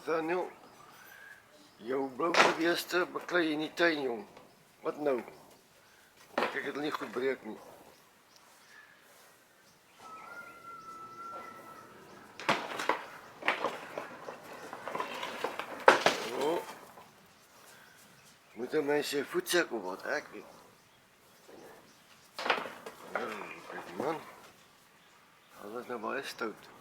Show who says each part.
Speaker 1: Daniel, jou blou beeste beklei in die tuin, jong. Wat nou? Kyk, het nie goed breek nie. Oh. Moet 'n mens sy voetsek op wat ek weet. Ja, kyk man. Alles nou baie stout.